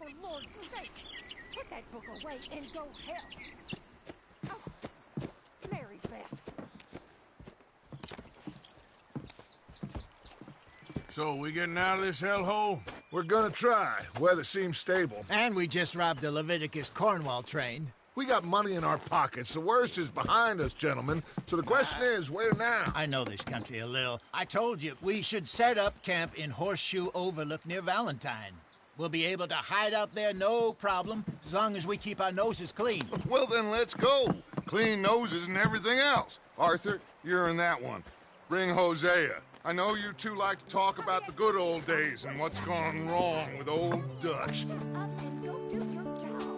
For Lord's sake, put that book away and go help. Oh, Mary Beth. So, we getting out of this hellhole? We're gonna try. Weather seems stable. And we just robbed a Leviticus Cornwall train. We got money in our pockets. The worst is behind us, gentlemen. So the question is, where now? I know this country a little. I told you, we should set up camp in Horseshoe Overlook near Valentine. We'll be able to hide out there, no problem, as long as we keep our noses clean. Well, then let's go. Clean noses and everything else. Arthur, you're in that one. Bring Hosea. I know you two like to talk about the good old days and what's gone wrong with old Dutch. Shut up and go do your job.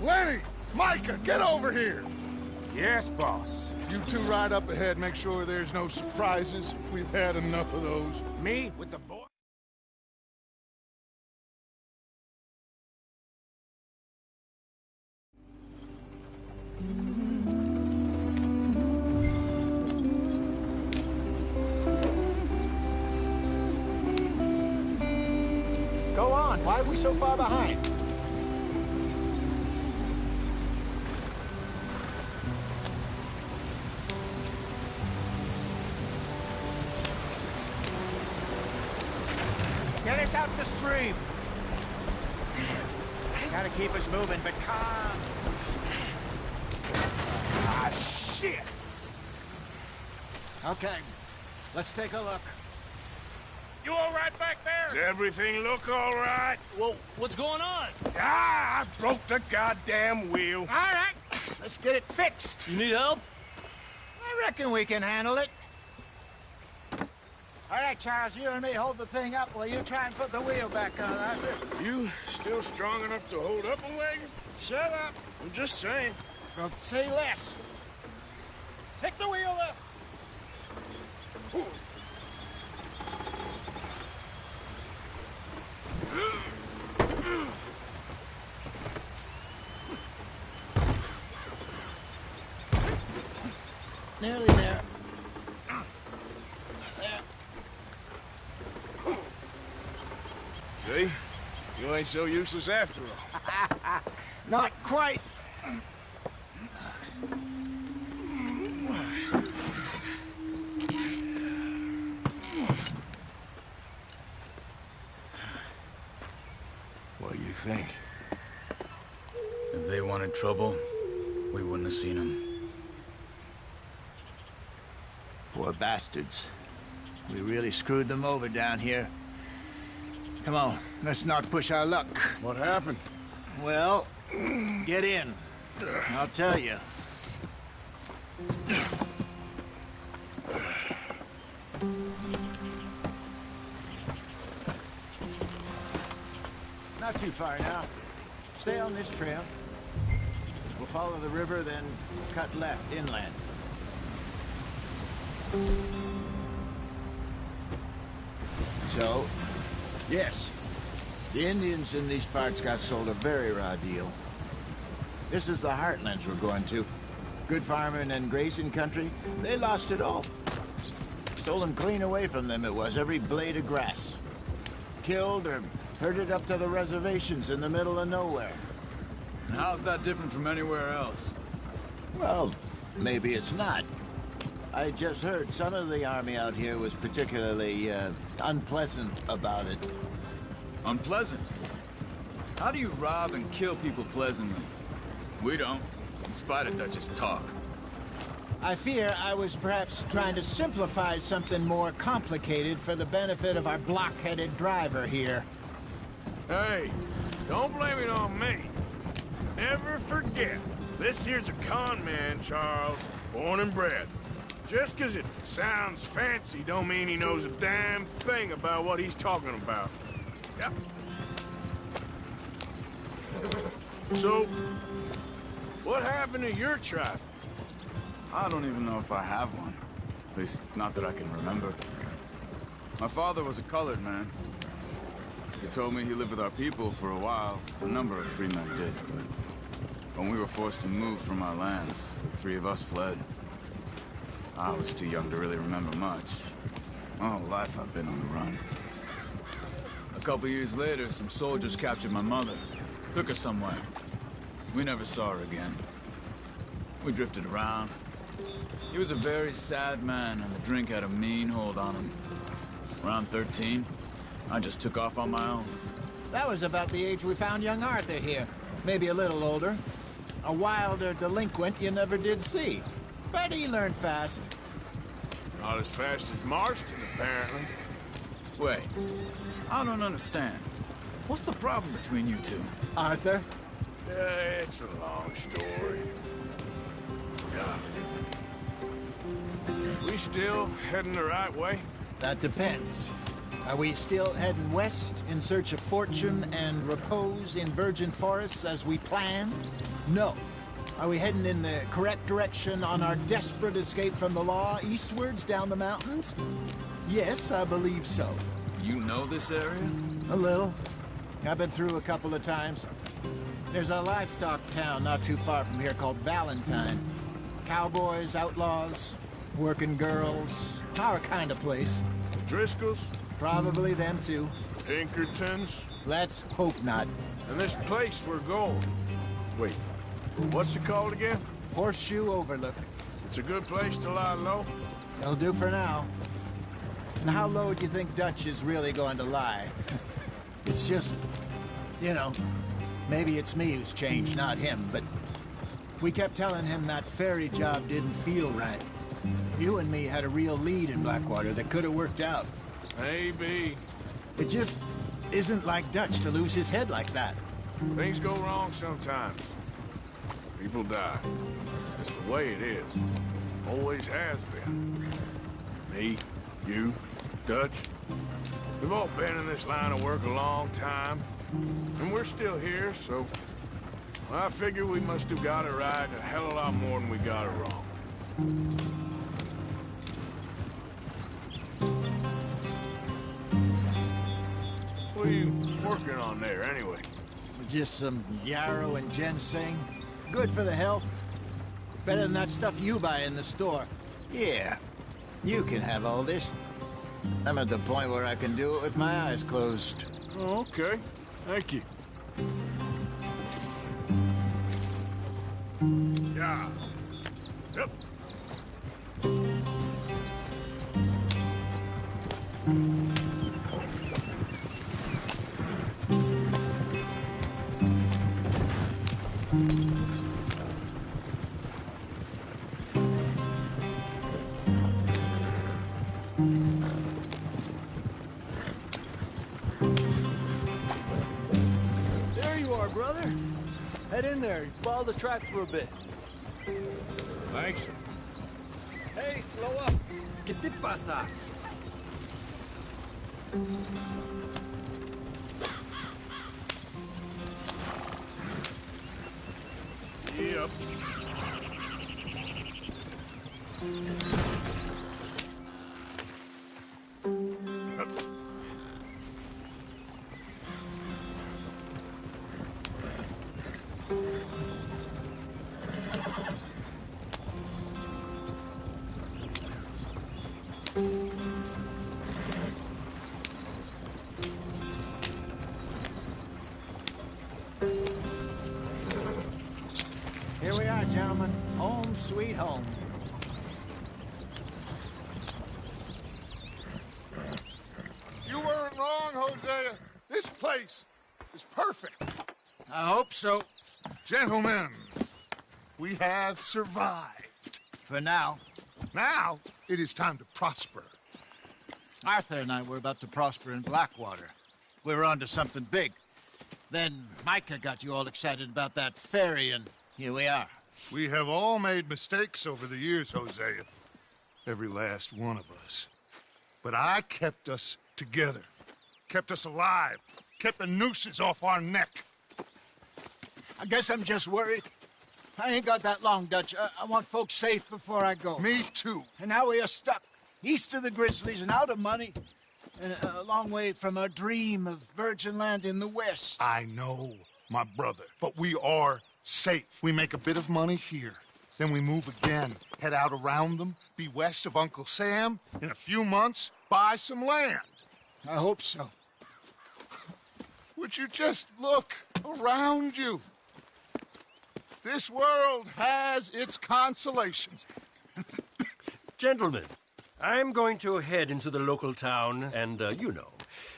Lenny! Micah, get over here! Yes, boss. You two ride up ahead, make sure there's no surprises. We've had enough of those. Me with the boy. Go on, why are we so far behind? Get us out the stream. Gotta keep us moving, but calm. Ah, shit! Okay, let's take a look. You all right back there? Does everything look all right? Well, what's going on? Ah, I broke the goddamn wheel. All right, let's get it fixed. You need help? I reckon we can handle it. All right, Charles, you and me hold the thing up while you try and put the wheel back on, Arthur. You still strong enough to hold up a wagon? Shut up. I'm just saying. Don't say less. Pick the wheel up. Nearly there. See? You ain't so useless after all. Not quite. What do you think? If they wanted trouble, we wouldn't have seen them. Poor bastards. We really screwed them over down here. Come on, let's not push our luck. What happened? Well, get in. I'll tell you. Not too far now. Stay on this trail. We'll follow the river, then cut left inland. So, yes, the Indians in these parts got sold a very raw deal. This is the heartlands we're going to. Good farming and grazing country, they lost it all. Stolen clean away from them it was, every blade of grass. Killed or herded up to the reservations in the middle of nowhere. And how's that different from anywhere else? Well, maybe it's not. I just heard some of the army out here was particularly, unpleasant about it. Unpleasant? How do you rob and kill people pleasantly? We don't, in spite of Dutch's talk. I fear I was perhaps trying to simplify something more complicated for the benefit of our block-headed driver here. Hey, don't blame it on me. Never forget, this here's a con man, Charles, born and bred. Just 'cause it sounds fancy don't mean he knows a damn thing about what he's talking about. Yep. So, what happened to your tribe? I don't even know if I have one. At least, not that I can remember. My father was a colored man. He told me he lived with our people for a while. A number of free men did, but when we were forced to move from our lands, the three of us fled. I was too young to really remember much. My whole life I've been on the run. A couple years later, some soldiers captured my mother. Took her somewhere. We never saw her again. We drifted around. He was a very sad man, and the drink had a mean hold on him. Around 13, I just took off on my own. That was about the age we found young Arthur here. Maybe a little older. A wilder delinquent you never did see. But he learned fast. Not as fast as Marston, apparently. Wait, I don't understand. What's the problem between you two? Arthur? It's a long story. Yeah. We still heading the right way? That depends. Are we still heading west in search of fortune and repose in virgin forests as we planned? No. Are we heading in the correct direction on our desperate escape from the law eastwards down the mountains? Yes, I believe so. You know this area? A little. I've been through a couple of times. There's a livestock town not too far from here called Valentine. Cowboys, outlaws, working girls, our kind of place. Driscolls? Probably them too. Pinkertons? Let's hope not. And this place we're going. Wait, what's it called again? Horseshoe Overlook. It's a good place to lie low? It'll do for now. And how low do you think Dutch is really going to lie? It's just, you know, maybe it's me who's changed, not him, but we kept telling him that ferry job didn't feel right. You and me had a real lead in Blackwater that could have worked out. Maybe. It just isn't like Dutch to lose his head like that. Things go wrong sometimes. People die. It's the way it is. Always has been. Me, you, Dutch. We've all been in this line of work a long time. And we're still here, so... I figure we must have got it right a hell of a lot more than we got it wrong. What are you working on there, anyway? Just some yarrow and ginseng. Good for the health. Better than that stuff you buy in the store. Yeah, you can have all this. I'm at the point where I can do it with my eyes closed. Oh, okay. Thank you. Yeah. Yep. There you are, brother. Head in there and follow the track for a bit. Thanks. Hey, slow up. ¿Qué te pasa? Yep. Here we are, gentlemen. Home sweet home. place is perfect. I hope so. Gentlemen, we have survived. For now. Now, it is time to prosper. Arthur and I were about to prosper in Blackwater. We were onto something big. Then Micah got you all excited about that ferry, and here we are. We have all made mistakes over the years, Hosea. Every last one of us. But I kept us together. Kept us alive. Kept the nooses off our neck. I guess I'm just worried. I ain't got that long, Dutch. I want folks safe before I go. Me too. And now we are stuck. East of the Grizzlies and out of money. And a long way from our dream of virgin land in the west. I know, my brother. But we are safe. We make a bit of money here. Then we move again. Head out around them. Be west of Uncle Sam. In a few months, buy some land. I hope so. Would you just look around you? This world has its consolations. Gentlemen, I'm going to head into the local town and,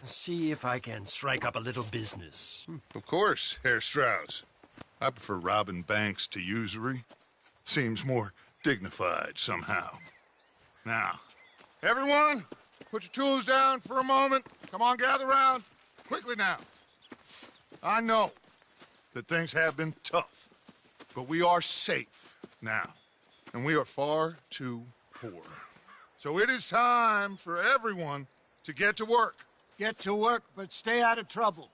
see if I can strike up a little business. Of course, Herr Strauss. I prefer robbing banks to usury. Seems more dignified somehow. Now, everyone, put your tools down for a moment. Come on, gather round. Quickly now. I know that things have been tough, but we are safe now, and we are far too poor. So it is time for everyone to get to work. Get to work, but stay out of trouble.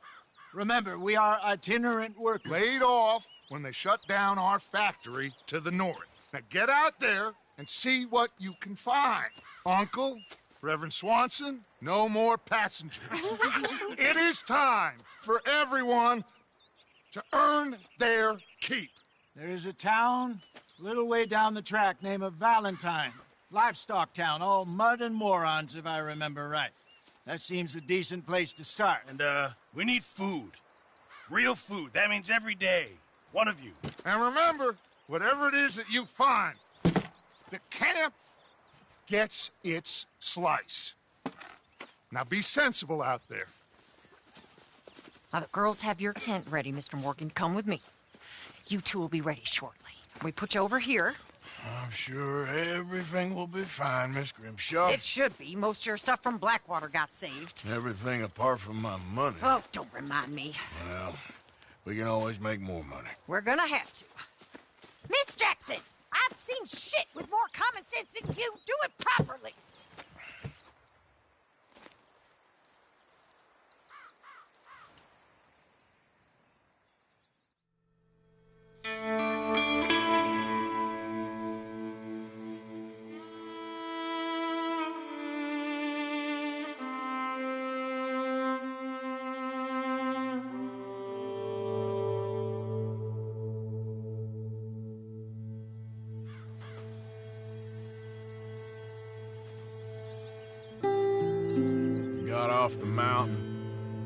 Remember, we are itinerant workers. Laid off when they shut down our factory to the north. Now get out there and see what you can find. Uncle, Reverend Swanson, no more passengers. It is time for everyone to earn their keep. There is a town a little way down the track named Valentine. Livestock town, all mud and morons, if I remember right. That seems a decent place to start. And, we need food. Real food. That means every day. One of you. And remember, whatever it is that you find, the camp gets its slice. Now be sensible out there. Now, the girls have your tent ready, Mr. Morgan. Come with me. You two will be ready shortly. We put you over here. I'm sure everything will be fine, Miss Grimshaw. It should be. Most of your stuff from Blackwater got saved. Everything apart from my money. Oh, don't remind me. Well, we can always make more money. We're gonna have to. Miss Jackson, I've seen shit with more common sense than you. Do it properly. Got off the mountain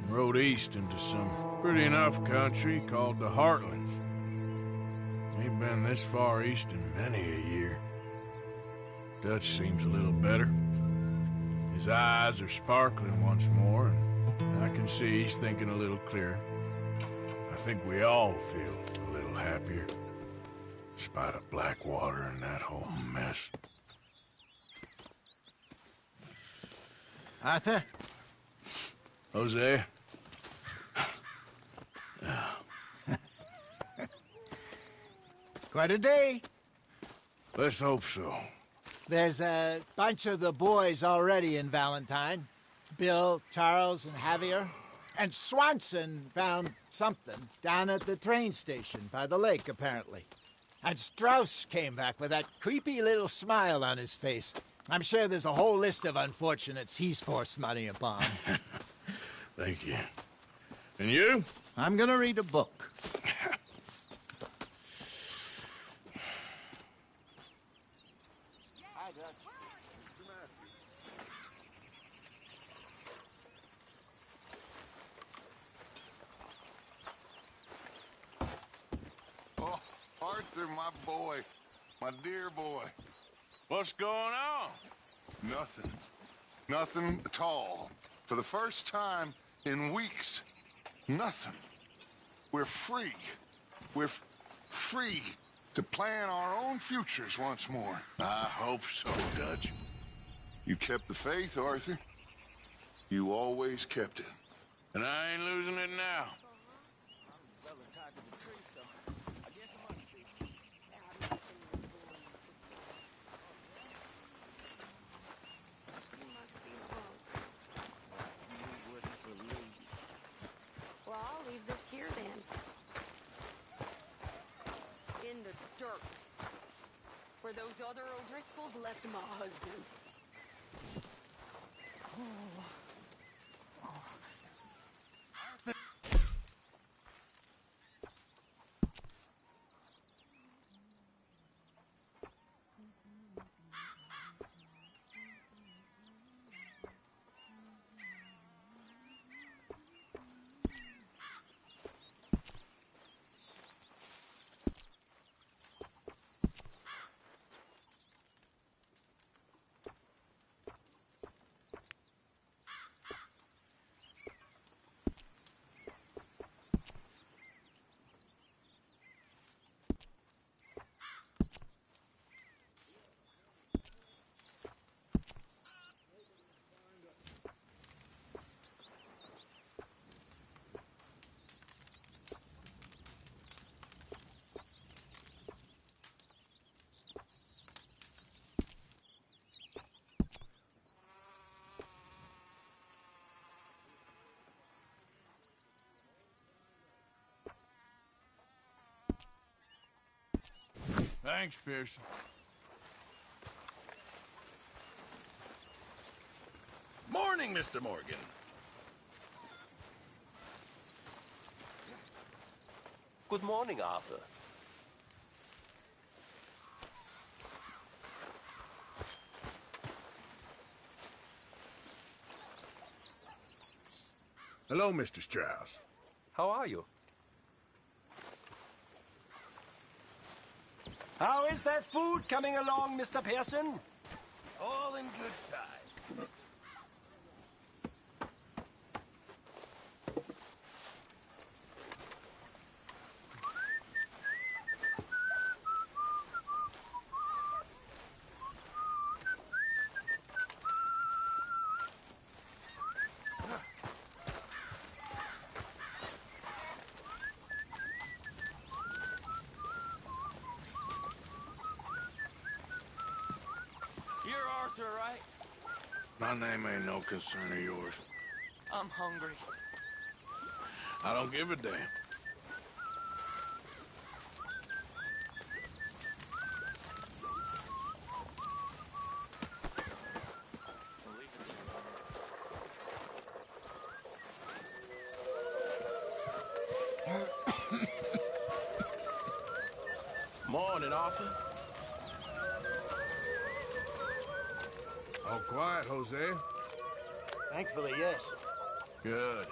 and rode east into some pretty enough country called the Heartlands. Ain't been this far east in many a year. Dutch seems a little better. His eyes are sparkling once more, and I can see he's thinking a little clearer. I think we all feel a little happier, in spite of Blackwater and that whole mess. Arthur? Jose? Quite a day. Let's hope so. There's a bunch of the boys already in Valentine. Bill, Charles, and Javier. And Swanson found something down at the train station by the lake, apparently. And Strauss came back with that creepy little smile on his face. I'm sure there's a whole list of unfortunates he's forced money upon. Thank you. And you? I'm gonna read a book. Oh, Arthur, my boy. My dear boy. What's going on? Nothing. Nothing at all. For the first time In weeks. Nothing. We're free. We're free to plan our own futures once more. I hope so, Dutch. You kept the faith, Arthur. You always kept it. And I ain't losing it now. Well, I'll leave this here then. In the dirt. Where those other O'Driscolls left my husband. Thanks, Pearson. Morning, Mr. Morgan. Good morning, Arthur. Hello, Mr. Strauss. How are you? How is that food coming along, Mr. Pearson? All in good time. You're Arthur, right? My name ain't no concern of yours. I'm hungry. I don't give a damn. Morning, Arthur. All quiet, Jose. Thankfully, yes. Good.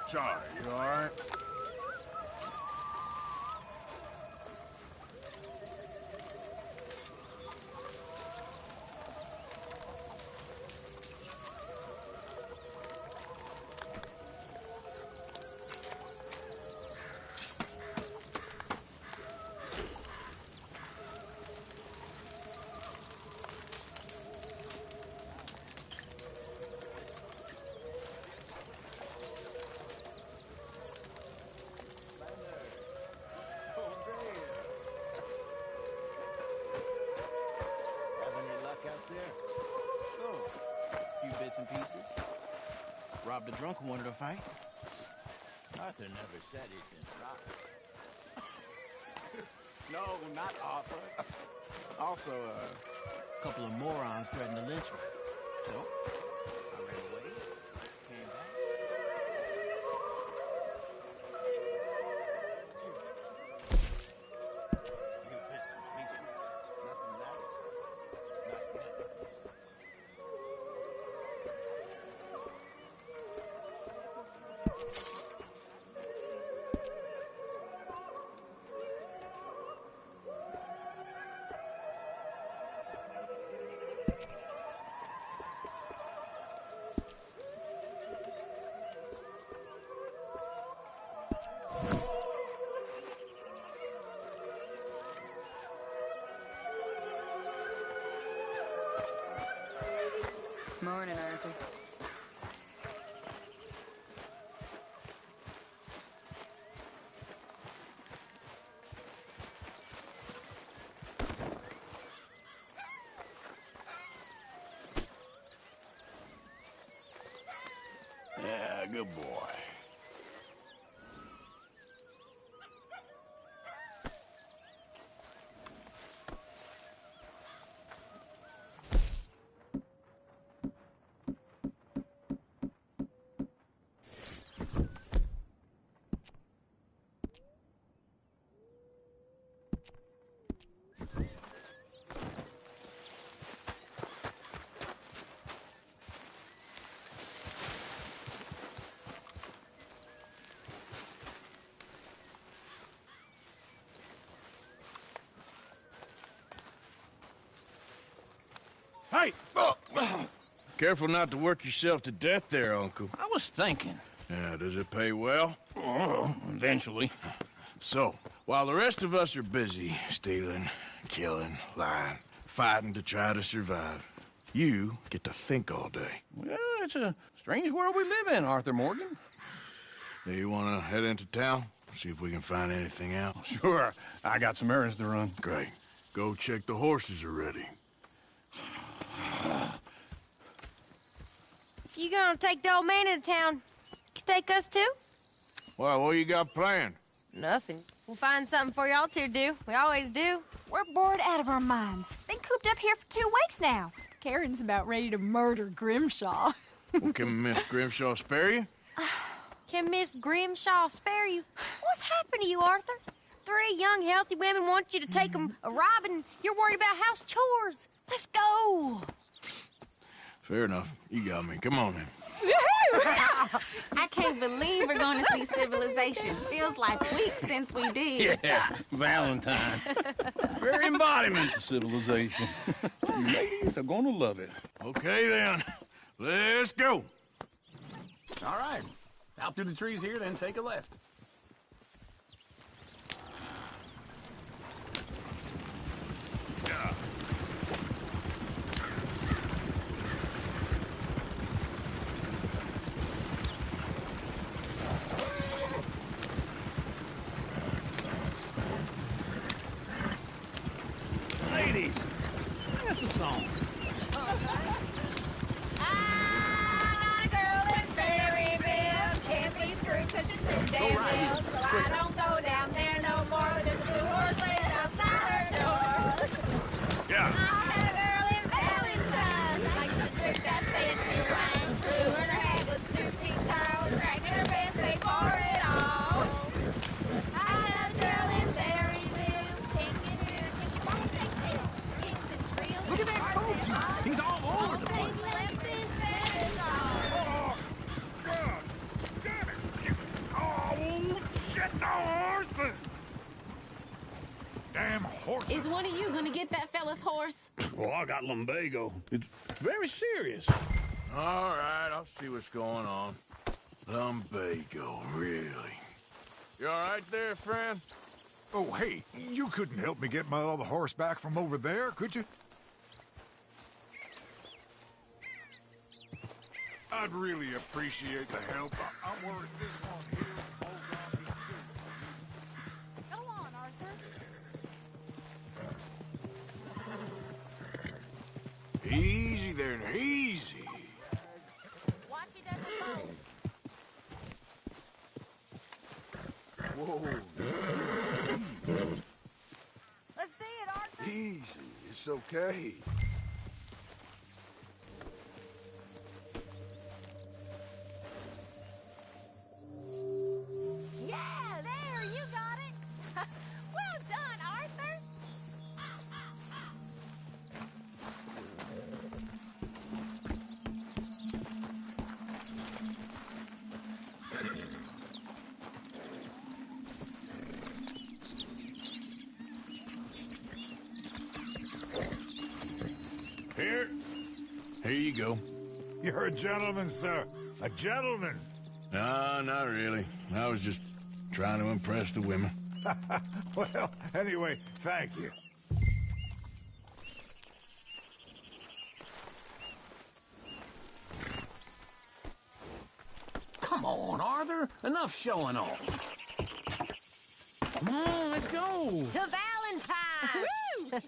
Sorry, you all right? Having any luck out there? Oh, a few bits and pieces. Robbed a drunk who wanted to fight. Arthur never said he'd been robbed. No, not Arthur. Also, a couple of morons threatened to lynch me. So, I ran away, came back. Few bits and pieces. Nothing matters. Not yet. Morning, Arthur. Yeah, good boy. Hey! Oh. Careful not to work yourself to death there, Uncle. I was thinking. Yeah, does it pay well? Oh, eventually. So, while the rest of us are busy stealing, killing, lying, fighting to try to survive, you get to think all day. Well, it's a strange world we live in, Arthur Morgan. Do you want to head into town? See if we can find anything out? Sure. I got some errands to run. Great. Go check the horses are ready. You gonna take the old man into town? You take us too? Well, what you got planned? Nothing. We'll find something for y'all two to do. We always do. We're bored out of our minds. Been cooped up here for 2 weeks now. Karen's about ready to murder Grimshaw. Well, can Miss Grimshaw spare you? Can Miss Grimshaw spare you? What's happened to you, Arthur? 3 young, healthy women want you to take them a robbing. You're worried about house chores. Let's go. Fair enough. You got me. Come on then. I can't believe we're going to see civilization. Feels like weeks since we did. Yeah, Valentine. Very embodiment of civilization. You ladies are going to love it. Okay, then. Let's go. All right. Out through the trees here, then take a left. Ladies, sing us a song. Damn hill, so I don't go down there no more. There's a blue horse waiting outside her door. Yeah. I met a girl in Valentine. Like to drink that fancy wine. Blue in her head was 2 teeth tall. Dragging her pants, paid for it all. I met a girl in Berryville. Can't get here 'cause she won't stay still. She kicks and squeals. Look at that coach. He's all over the place. Left this and all. Get the horses! Damn horses! Is one of you going to get that fella's horse? Well, I got lumbago. It's very serious. All right, I'll see what's going on. Lumbago, really? You all right there, friend? Oh, hey, you couldn't help me get my other horse back from over there, could you? I'd really appreciate the help. I'm worried this one here holds on to the Go on, Arthur. Easy there, now, easy. Watch he doesn't fall. Whoa. Let's see it, Arthur. Easy, it's okay. Yeah, there, you got it. Well done, Arthur. Here you go. You're a gentleman, sir. A gentleman. No, not really. I was just trying to impress the women. Well, anyway, thank you. Arthur, enough showing off. Come on, let's go. To Valentine!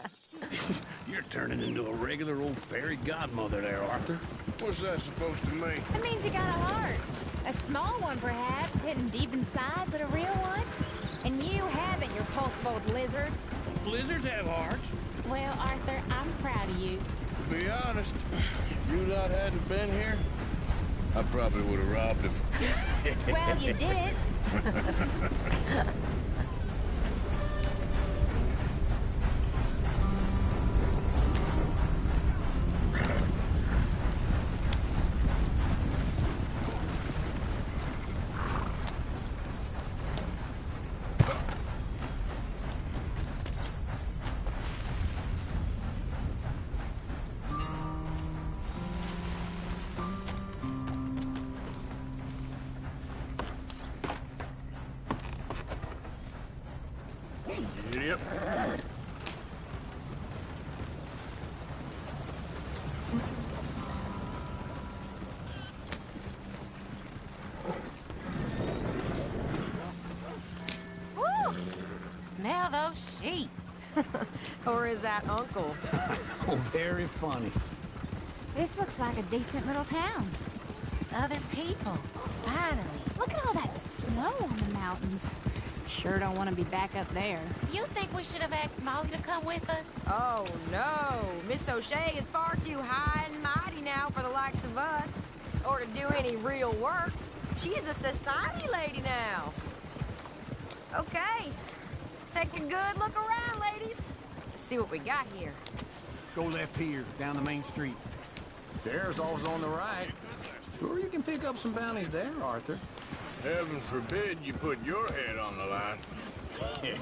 You're turning into a regular old fairy godmother there, Arthur. What's that supposed to mean? That means you got a heart. A small one, perhaps, hidden deep inside, but a real one. And you haven't, you repulsive old lizard. Blizzards have hearts. Well, Arthur, I'm proud of you. To be honest, if you lot hadn't been here, I probably would have robbed him. Well, you did. Idiot. Woo! Smell those sheep. Or is that Uncle? Oh, very funny. This looks like a decent little town. Other people. Finally. Look at all that snow on the mountains. Sure don't want to be back up there. You think we should have asked Molly to come with us? Oh, no. Miss O'Shea is far too high and mighty now for the likes of us. Or to do any real work. She's a society lady now. Okay. Take a good look around, ladies. Let's see what we got here. Go left here, down the main street. There's always on the right. Sure you can pick up some bounties there, Arthur. Heaven forbid you put your head on the line. Yeah,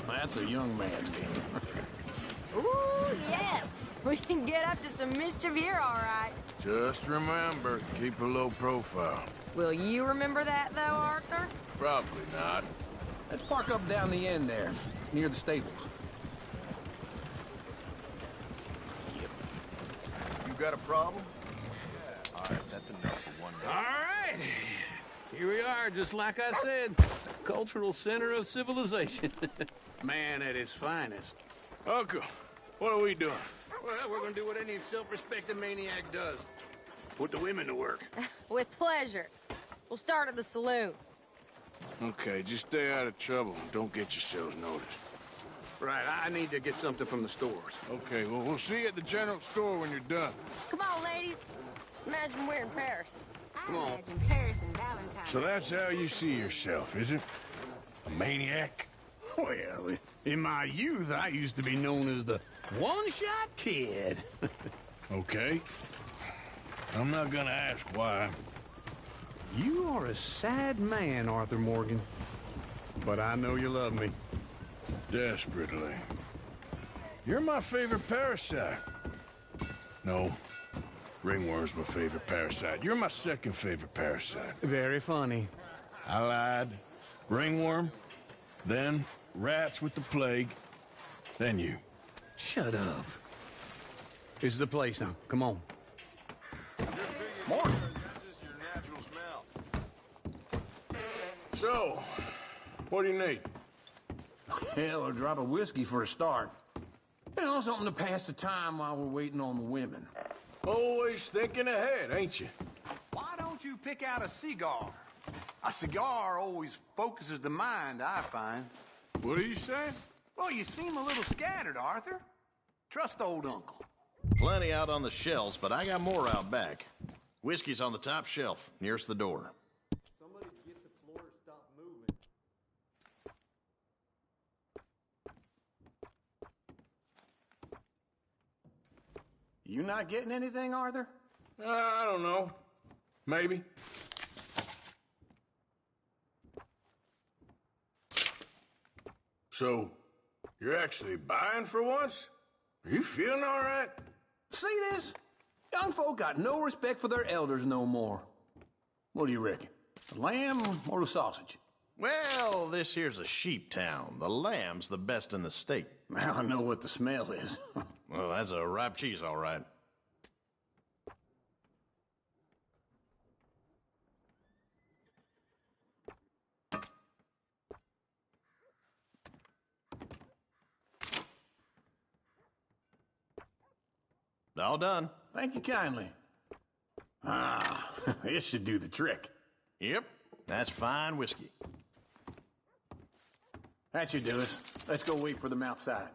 that's a young man's game. Ooh, yes. We can get up to some mischief here, all right. Just remember, keep a low profile. Will you remember that, though, Arthur? Probably not. Let's park up down the end there, near the stables. You got a problem? Yeah. All right, that's enough for one day. All right. Here we are, just like I said. Cultural center of civilization. Man at his finest. Uncle, what are we doing? Well, we're gonna do what any self-respecting maniac does. Put the women to work. With pleasure. We'll start at the saloon. Okay, just stay out of trouble and don't get yourselves noticed. Right, I need to get something from the stores. Okay, well, we'll see you at the general store when you're done. Come on, ladies. Imagine we're in Paris. I imagine Paris and Valentine. So that's how you see yourself, is it? A maniac? Well, in my youth, I used to be known as the one-shot kid. Okay. I'm not gonna ask why. You are a sad man, Arthur Morgan. But I know you love me. Desperately. You're my favorite parasite. No. Ringworm's my favorite parasite. You're my second favorite parasite. Very funny. I lied. Ringworm, then rats with the plague, then you. Shut up. This is the place now. Come on. Morgan. So, what do you need? Hell, a drop of whiskey for a start. You know, something to pass the time while we're waiting on the women. Always thinking ahead, ain't you? Why don't you pick out a cigar? A cigar always focuses the mind, I find. What are you saying? Well, you seem a little scattered, Arthur. Trust old Uncle. Plenty out on the shelves, but I got more out back. Whiskey's on the top shelf, nearest the door. Somebody get the floor to stop moving. You not getting anything, Arthur? I don't know. Maybe. So, you're actually buying for once? Are you feeling all right? See this? Young folk got no respect for their elders no more. What do you reckon? The lamb or the sausage? Well, this here's a sheep town. The lamb's the best in the state. Now I know what the smell is. Well, that's a ripe cheese, all right. All done. Thank you kindly. Ah, this should do the trick. Yep, that's fine whiskey. That should do it. Let's go wait for them outside.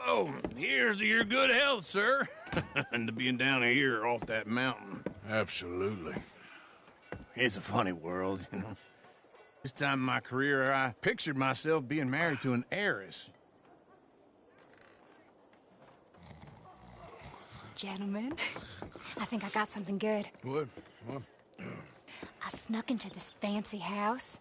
Oh, here's to your good health, sir. And to being down here off that mountain. Absolutely. It's a funny world, you know. This time in my career, I pictured myself being married to an heiress. Gentlemen, I think I got something good. What? I snuck into this fancy house,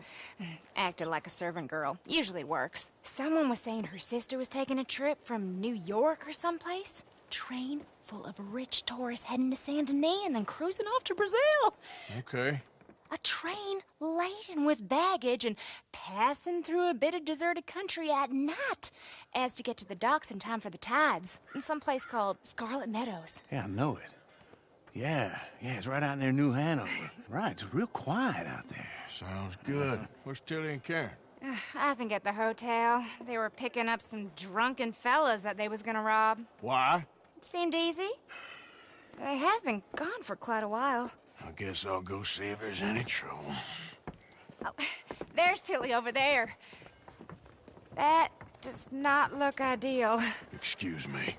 acted like a servant girl. Usually works. Someone was saying her sister was taking a trip from New York or someplace. Train full of rich tourists heading to Saint Denis and then cruising off to Brazil. Okay. A train laden with baggage and passing through a bit of deserted country at night as to get to the docks in time for the tides in some place called Scarlet Meadows. Yeah, I know it. Yeah, it's right out near New Hanover. Right, it's real quiet out there. Sounds good. Where's Tilly and Karen? I think at the hotel. They were picking up some drunken fellas that they was gonna rob. Why? It seemed easy. They have been gone for quite a while. I guess I'll go see if there's any trouble. Oh, there's Tilly over there. That does not look ideal. Excuse me.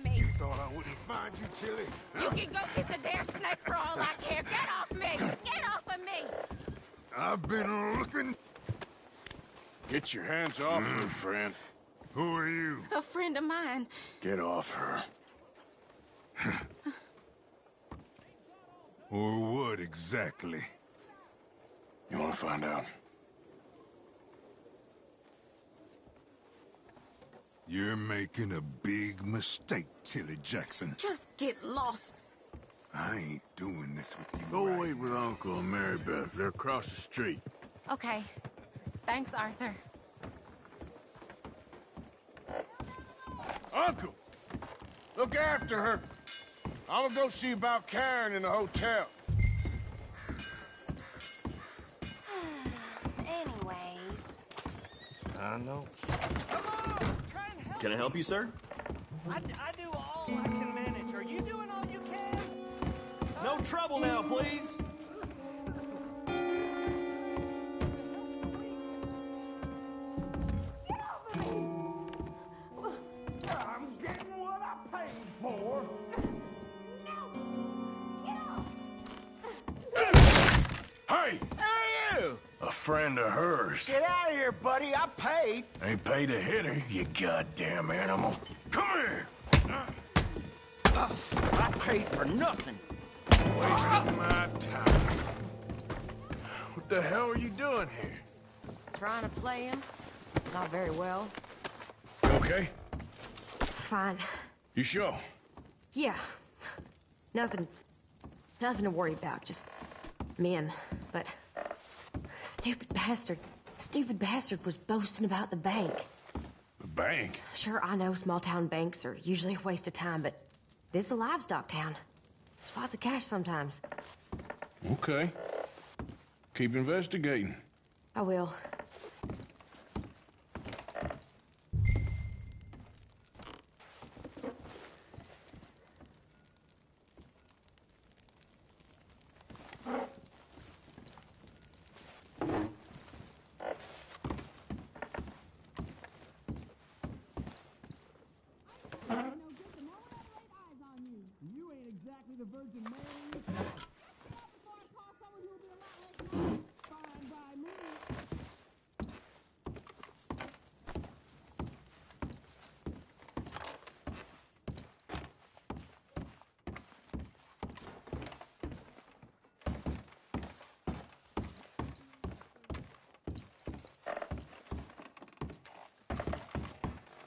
Me. You thought I wouldn't find you, Tilly? You can go kiss a damn snake for all I care. Get off me! Get off of me! I've been looking. Get your hands off her, friend. Who are you? A friend of mine. Get off her. Or what exactly? You want to find out? You're making a big mistake, Tilly Jackson. Just get lost. I ain't doing this with you. Go wait with Uncle and Mary Beth. They're across the street. Okay. Thanks, Arthur. Uncle! Look after her. I'm gonna go see about Karen in the hotel. Anyways. I know. Can I help you, sir? I do all I can manage. Are you doing all you can? No trouble now, please. friend of hers. Get out of here, buddy. I paid. Ain't paid to hit her, you goddamn animal. Come here! I paid for nothing. Wasting my time. What the hell are you doing here? Trying to play him. Not very well. You okay? Fine. You sure? Yeah. Nothing to worry about. Just men. But stupid bastard was boasting about the bank. The bank? Sure, I know small town banks are usually a waste of time, but this is a livestock town. There's lots of cash sometimes. Okay. Keep investigating. I will.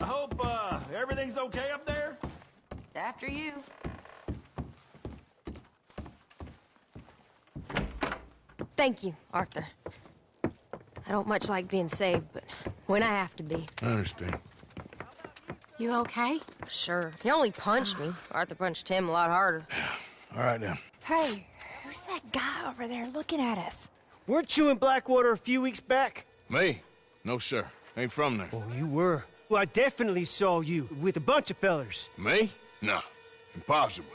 I hope, everything's okay up there? After you. Thank you, Arthur. I don't much like being saved, but when I have to be. I understand. You okay? Sure. He only punched me. Arthur punched him a lot harder. All right, then. Hey, who's that guy over there looking at us? Weren't you in Blackwater a few weeks back? Me? No, sir. Ain't from there. Oh, you were. Well, I definitely saw you with a bunch of fellers. Me? No. Impossible.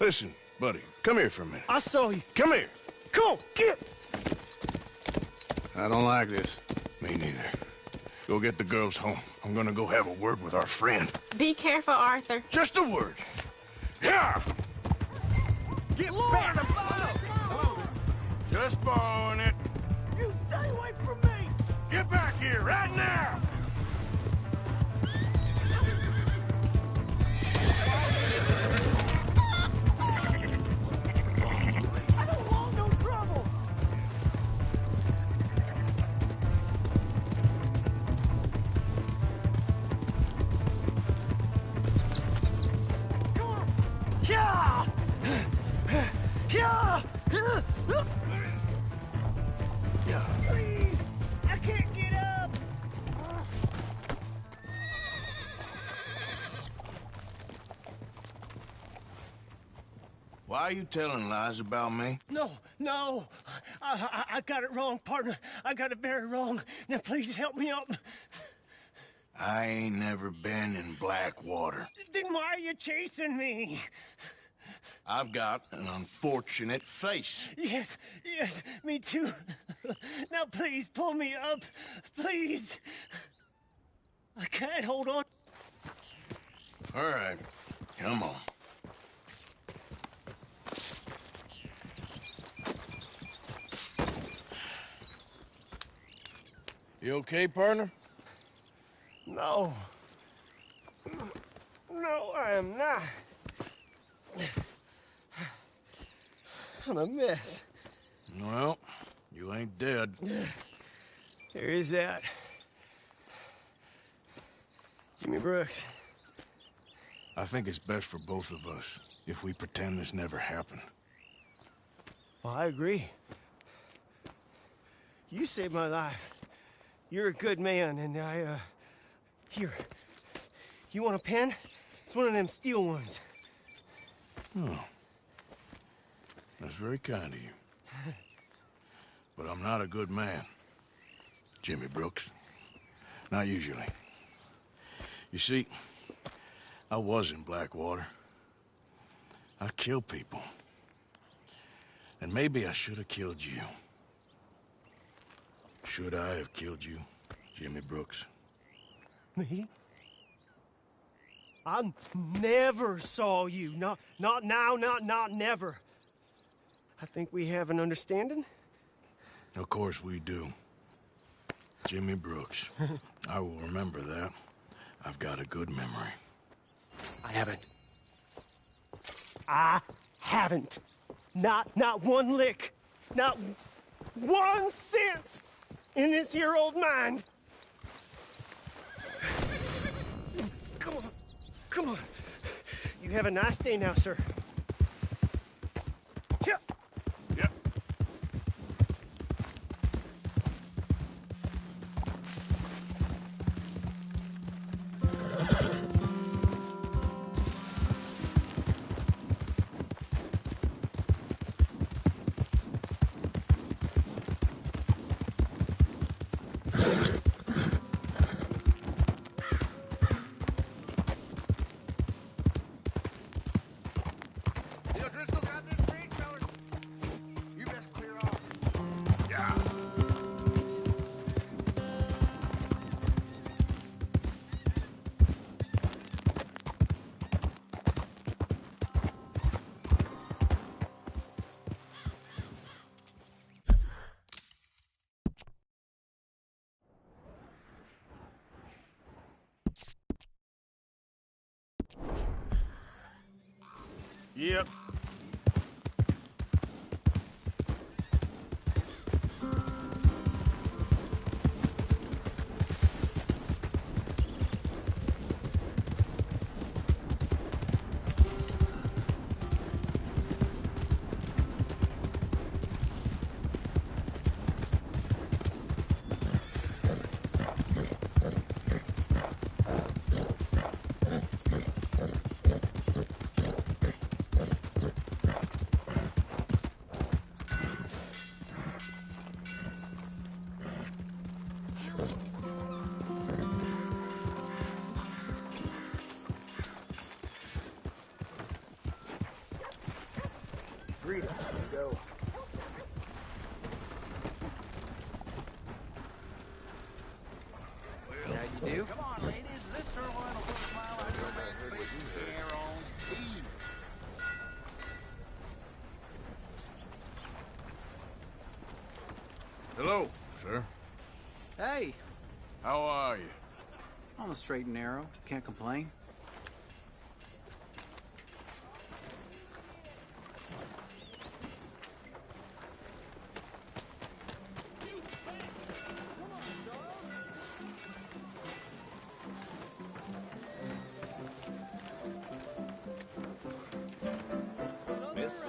Listen, buddy, come here for a minute. I saw you. Come here. Come on, get! I don't like this. Me neither. Go get the girls home. I'm gonna go have a word with our friend. Be careful, Arthur. Just a word. Yeah! Get back! Just borrowing it. You stay away from me! Get back here right now! I don't want no trouble! Come on! Yeah! Yeah! Please! I can't get up! Why are you telling lies about me? No. I got it wrong, partner. I got it very wrong. Now please help me up. I ain't never been in Blackwater. Then why are you chasing me? I've got an unfortunate face. Yes, me too. Now please pull me up, please. I can't hold on. All right, come on. You okay, partner? No, I am not. I'm a mess. Well, you ain't dead. There is that. Jimmy Brooks. I think it's best for both of us if we pretend this never happened. Well, I agree. You saved my life. You're a good man, and here. You want a pen? It's one of them steel ones. Oh. That's very kind of you. But I'm not a good man, Jimmy Brooks. Not usually. You see, I was in Blackwater. I killed people. And maybe I should have killed you. Should I have killed you, Jimmy Brooks? Me? I never saw you. Not now, not never. I think we have an understanding. Of course we do. Jimmy Brooks. I will remember that. I've got a good memory. I haven't. Not one lick. Not 1 cent in this here old mind. Come on. You have a nice day now, sir. Yeah. Yeah. Yep. Greetings, amigo. How you do? Come on, ladies. This turbine will put a smile on your man's face. They're on speed. Hello, sir. Hey, How are you? on the straight and narrow. Can't complain. Miss?